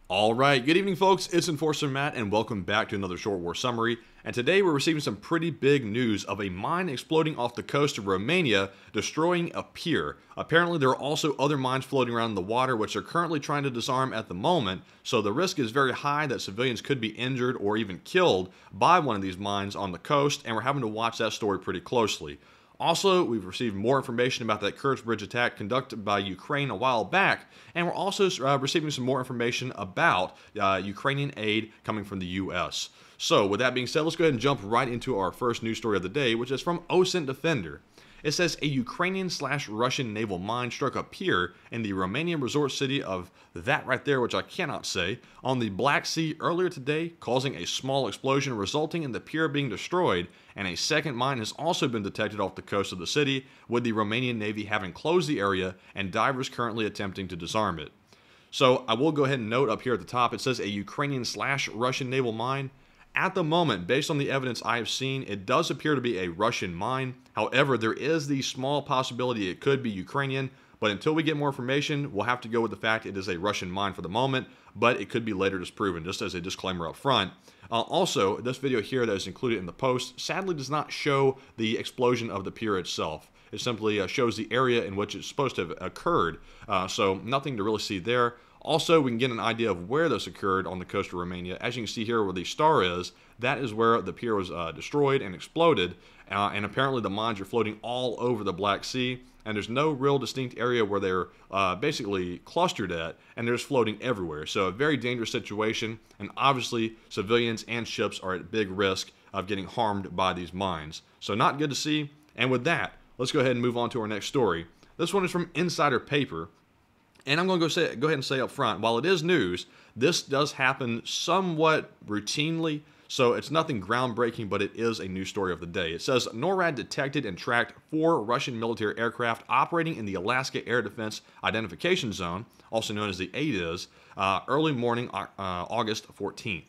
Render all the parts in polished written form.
Alright, good evening folks, it's Enforcer Matt and welcome back to another Short War Summary. And today we're receiving some pretty big news of a mine exploding off the coast of Romania, destroying a pier. Apparently there are also other mines floating around in the water which they're currently trying to disarm at the moment, so the risk is very high that civilians could be injured or even killed by one of these mines on the coast, and we're having to watch that story pretty closely. Also, we've received more information about that Kerch Bridge attack conducted by Ukraine a while back, and we're also receiving some more information about Ukrainian aid coming from the U.S. So, with that being said, let's go ahead and jump right into our first news story of the day, which is from OSINT Defender. It says a Ukrainian/Russian naval mine struck a pier in the Romanian resort city of that right there, which I cannot say, on the Black Sea earlier today, causing a small explosion resulting in the pier being destroyed, and a second mine has also been detected off the coast of the city, with the Romanian Navy having closed the area and divers currently attempting to disarm it. So I will go ahead and note up here at the top, it says a Ukrainian/Russian naval mine. At the moment, based on the evidence I have seen, it does appear to be a Russian mine. However, there is the small possibility it could be Ukrainian, but until we get more information, we'll have to go with the fact it is a Russian mine for the moment, but it could be later disproven, just as a disclaimer up front. Also, this video here that is included in the post sadly does not show the explosion of the pier itself. It simply shows the area in which it's supposed to have occurred, so nothing to really see there. Also, we can get an idea of where this occurred on the coast of Romania. As you can see here where the star is, that is where the pier was destroyed and exploded, and apparently the mines are floating all over the Black Sea, and there's no real distinct area where they're basically clustered at, and they're just floating everywhere. So a very dangerous situation, and obviously civilians and ships are at big risk of getting harmed by these mines. So not good to see, and with that, let's go ahead and move on to our next story. This one is from Insider Paper. And I'm going to go ahead and say up front, while it is news, this does happen somewhat routinely, so it's nothing groundbreaking, but it is a news story of the day. It says, NORAD detected and tracked 4 Russian military aircraft operating in the Alaska Air Defense Identification Zone, also known as the ADIZ, early morning August 14th.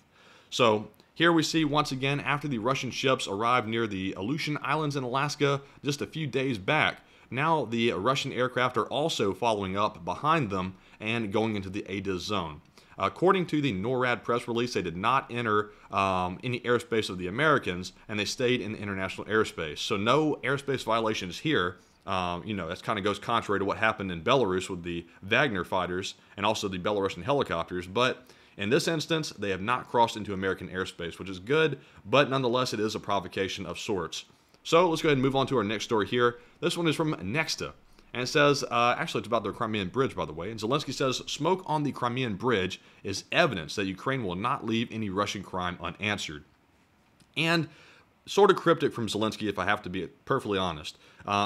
So here we see, once again, after the Russian ships arrived near the Aleutian Islands in Alaska just a few days back, now the Russian aircraft are also following up behind them and going into the ADIZ zone. According to the NORAD press release, they did not enter any airspace of the Americans, and they stayed in international airspace. So no airspace violations here. That kind of goes contrary to what happened in Belarus with the Wagner fighters and also the Belarusian helicopters. But in this instance, they have not crossed into American airspace, which is good, but nonetheless, it is a provocation of sorts. So let's go ahead and move on to our next story here. This one is from Nexta, and it says, actually it's about the Crimean Bridge, by the way, and Zelensky says, smoke on the Crimean Bridge is evidence that Ukraine will not leave any Russian crime unanswered. And sort of cryptic from Zelensky, if I have to be perfectly honest.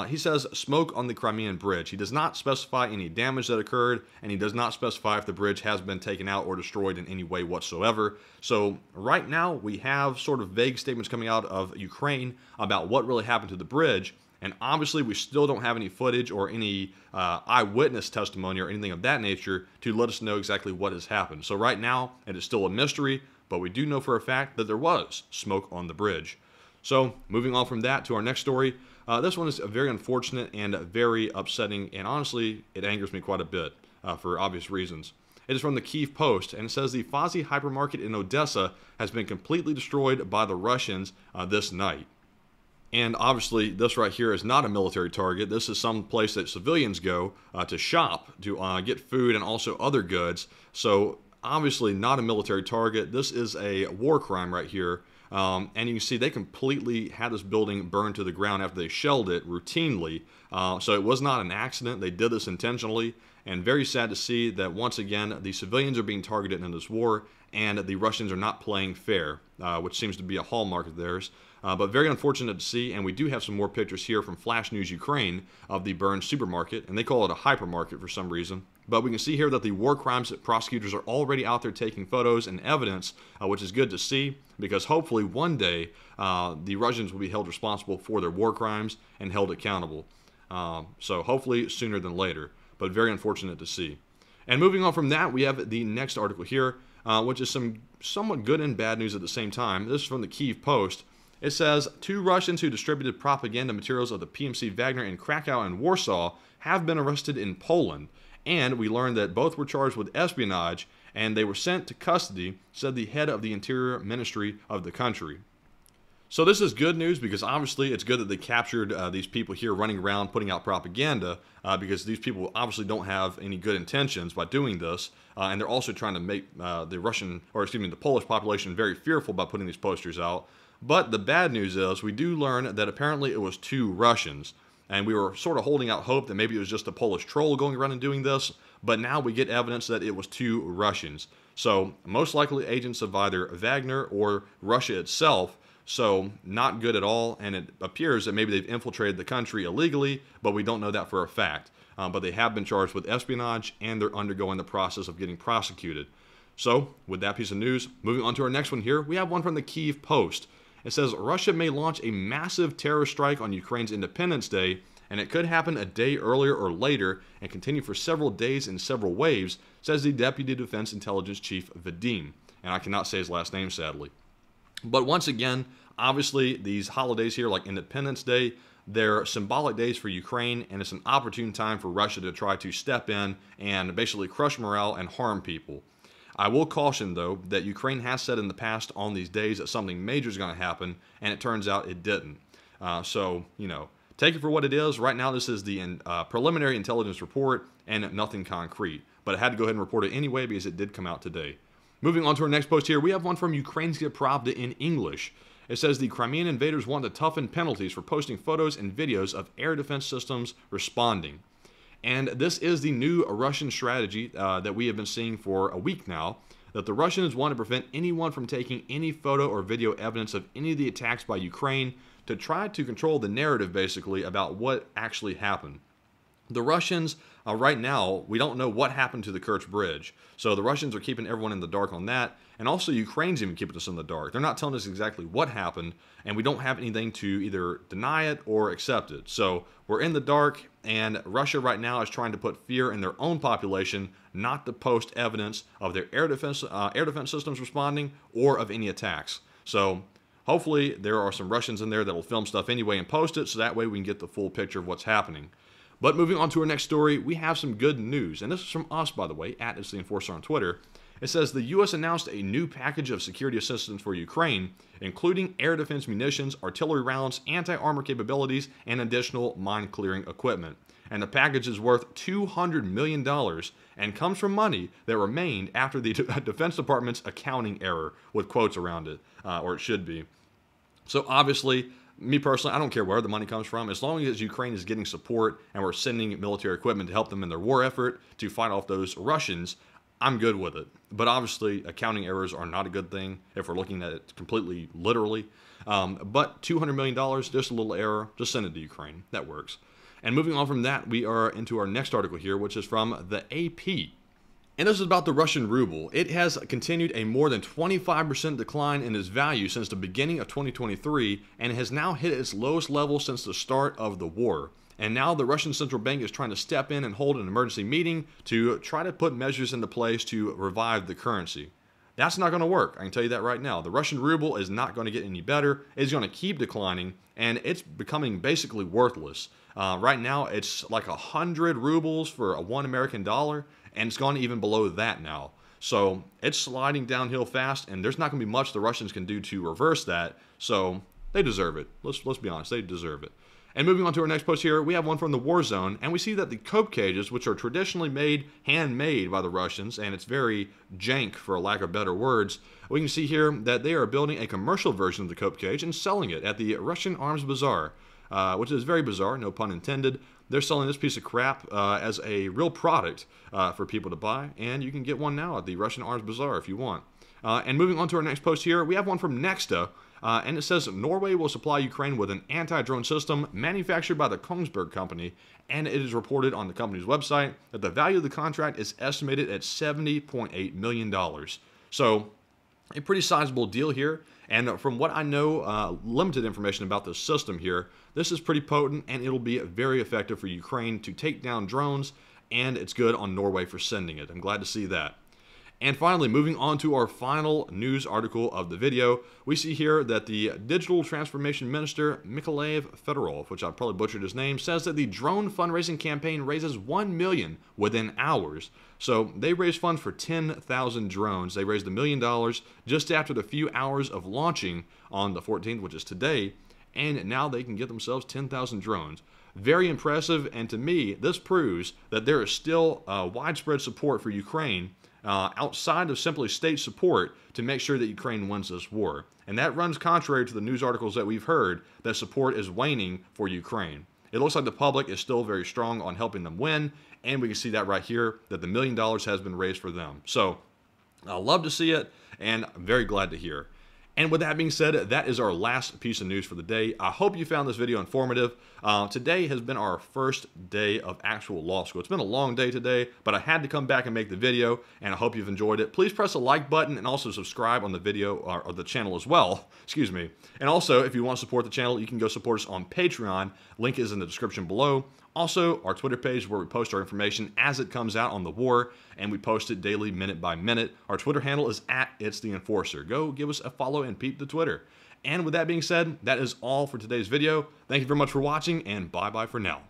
He says smoke on the Crimean Bridge. He does not specify any damage that occurred, and he does not specify if the bridge has been taken out or destroyed in any way whatsoever. So right now we have sort of vague statements coming out of Ukraine about what really happened to the bridge, and obviously we still don't have any footage or any eyewitness testimony or anything of that nature to let us know exactly what has happened. So right now it is still a mystery, but we do know for a fact that there was smoke on the bridge. So, moving on from that to our next story, this one is very unfortunate and very upsetting, and honestly, it angers me quite a bit for obvious reasons. It is from the Kyiv Post, and it says the Fazi Hypermarket in Odessa has been completely destroyed by the Russians this night. And obviously, this right here is not a military target. This is some place that civilians go to shop, to get food and also other goods. So, obviously, not a military target. This is a war crime right here. And you can see they completely had this building burned to the ground after they shelled it routinely. So it was not an accident. They did this intentionally. And very sad to see that once again, the civilians are being targeted in this war, and the Russians are not playing fair, which seems to be a hallmark of theirs. But very unfortunate to see, and we do have some more pictures here from Flash News Ukraine of the burned supermarket, and they call it a hypermarket for some reason. But we can see here that the war crimes prosecutors are already out there taking photos and evidence, which is good to see, because hopefully one day the Russians will be held responsible for their war crimes and held accountable. So hopefully sooner than later, but very unfortunate to see. And moving on from that, we have the next article here, which is some somewhat good and bad news at the same time. This is from the Kyiv Post. It says, 2 Russians who distributed propaganda materials of the PMC Wagner in Krakow and Warsaw have been arrested in Poland. And we learned that both were charged with espionage and they were sent to custody, said the head of the Interior Ministry of the country. So this is good news because obviously it's good that they captured these people here running around putting out propaganda because these people obviously don't have any good intentions by doing this, and they're also trying to make the Polish population very fearful by putting these posters out. But the bad news is we do learn that apparently it was 2 Russians, and we were sort of holding out hope that maybe it was just a Polish troll going around and doing this, but now we get evidence that it was 2 Russians. So most likely agents of either Wagner or Russia itself. So not good at all, and it appears that maybe they've infiltrated the country illegally, but we don't know that for a fact. But they have been charged with espionage, and they're undergoing the process of getting prosecuted. So, with that piece of news, moving on to our next one here, we have one from the Kyiv Post. It says, Russia may launch a massive terror strike on Ukraine's Independence Day, and it could happen a day earlier or later and continue for several days in several waves, says the Deputy Defense Intelligence Chief Vadim. And I cannot say his last name, sadly. But once again, obviously, these holidays here, like Independence Day, they're symbolic days for Ukraine, and it's an opportune time for Russia to try to step in and basically crush morale and harm people. I will caution, though, that Ukraine has said in the past on these days that something major is going to happen, and it turns out it didn't. So, take it for what it is. Right now, this is the preliminary intelligence report and nothing concrete. But I had to go ahead and report it anyway because it did come out today. Moving on to our next post here, we have one from Ukraine's Pravda in English. It says the Crimean invaders want to toughen penalties for posting photos and videos of air defense systems responding. And this is the new Russian strategy that we have been seeing for a week now, that the Russians want to prevent anyone from taking any photo or video evidence of any of the attacks by Ukraine to try to control the narrative, basically, about what actually happened. The Russians, right now, we don't know what happened to the Kerch Bridge. So the Russians are keeping everyone in the dark on that. And also Ukraine's even keeping us in the dark. They're not telling us exactly what happened. And we don't have anything to either deny it or accept it. So we're in the dark. And Russia right now is trying to put fear in their own population, not to post evidence of their air defense systems responding or of any attacks. So hopefully there are some Russians in there that will film stuff anyway and post it. So that way we can get the full picture of what's happening. But moving on to our next story, we have some good news. And this is from us, by the way, at It's the Enforcer on Twitter. It says the U.S. announced a new package of security assistance for Ukraine, including air defense munitions, artillery rounds, anti-armor capabilities, and additional mine-clearing equipment. And the package is worth $200 million and comes from money that remained after the Defense Department's accounting error, with quotes around it, or it should be. So obviously, me personally, I don't care where the money comes from. As long as Ukraine is getting support and we're sending military equipment to help them in their war effort to fight off those Russians, I'm good with it. But obviously, accounting errors are not a good thing if we're looking at it completely literally. But $200 million, just a little error, just send it to Ukraine. That works. And moving on from that, we are into our next article here, which is from the AP. And this is about the Russian ruble. It has continued a more than 25% decline in its value since the beginning of 2023 and has now hit its lowest level since the start of the war. And now the Russian central bank is trying to step in and hold an emergency meeting to try to put measures into place to revive the currency. That's not going to work. I can tell you that right now. The Russian ruble is not going to get any better. It's going to keep declining, and it's becoming basically worthless. Right now, it's like 100 rubles for a $1 American dollar, and it's gone even below that now. So it's sliding downhill fast, and there's not going to be much the Russians can do to reverse that. So they deserve it. Let's be honest. They deserve it. And moving on to our next post here, we have one from the war zone, and we see that the Coca Cages, which are traditionally handmade by the Russians, and it's very jank for a lack of better words, we can see here that they are building a commercial version of the Coca Cage and selling it at the Russian Arms Bazaar, which is very bizarre, no pun intended. They're selling this piece of crap as a real product for people to buy, and you can get one now at the Russian Arms Bazaar if you want. And moving on to our next post here, we have one from Nexta, and it says Norway will supply Ukraine with an anti-drone system manufactured by the Kongsberg company, and it is reported on the company's website that the value of the contract is estimated at $70.8 million. So, a pretty sizable deal here, and from what I know, limited information about this system here, this is pretty potent, and it'll be very effective for Ukraine to take down drones, and it's good on Norway for sending it. I'm glad to see that. And finally, moving on to our final news article of the video, we see here that the Digital Transformation Minister, Mykolaiv Fedorov, which I probably butchered his name, says that the drone fundraising campaign raises $1 million within hours. So they raised funds for 10,000 drones. They raised $1 million just after the few hours of launching on the 14th, which is today, and now they can get themselves 10,000 drones. Very impressive, and to me, this proves that there is still widespread support for Ukraine outside of simply state support to make sure that Ukraine wins this war. And that runs contrary to the news articles that we've heard that support is waning for Ukraine. It looks like the public is still very strong on helping them win, and we can see that right here, that the $1 million has been raised for them. So, I love to see it, and I'm very glad to hear. And with that being said, that is our last piece of news for the day. I hope you found this video informative. Today has been our first day of actual law school. It's been a long day today, but I had to come back and make the video, and I hope you've enjoyed it. Please press the like button and also subscribe on the video or the channel as well. Excuse me. And also, if you want to support the channel, you can go support us on Patreon. Link is in the description below. Also, our Twitter page where we post our information as it comes out on the war, and we post it daily, minute by minute. Our Twitter handle is @It'sTheEnforcer. Go give us a follow and peep the Twitter. And with that being said, that is all for today's video. Thank you very much for watching, and bye-bye for now.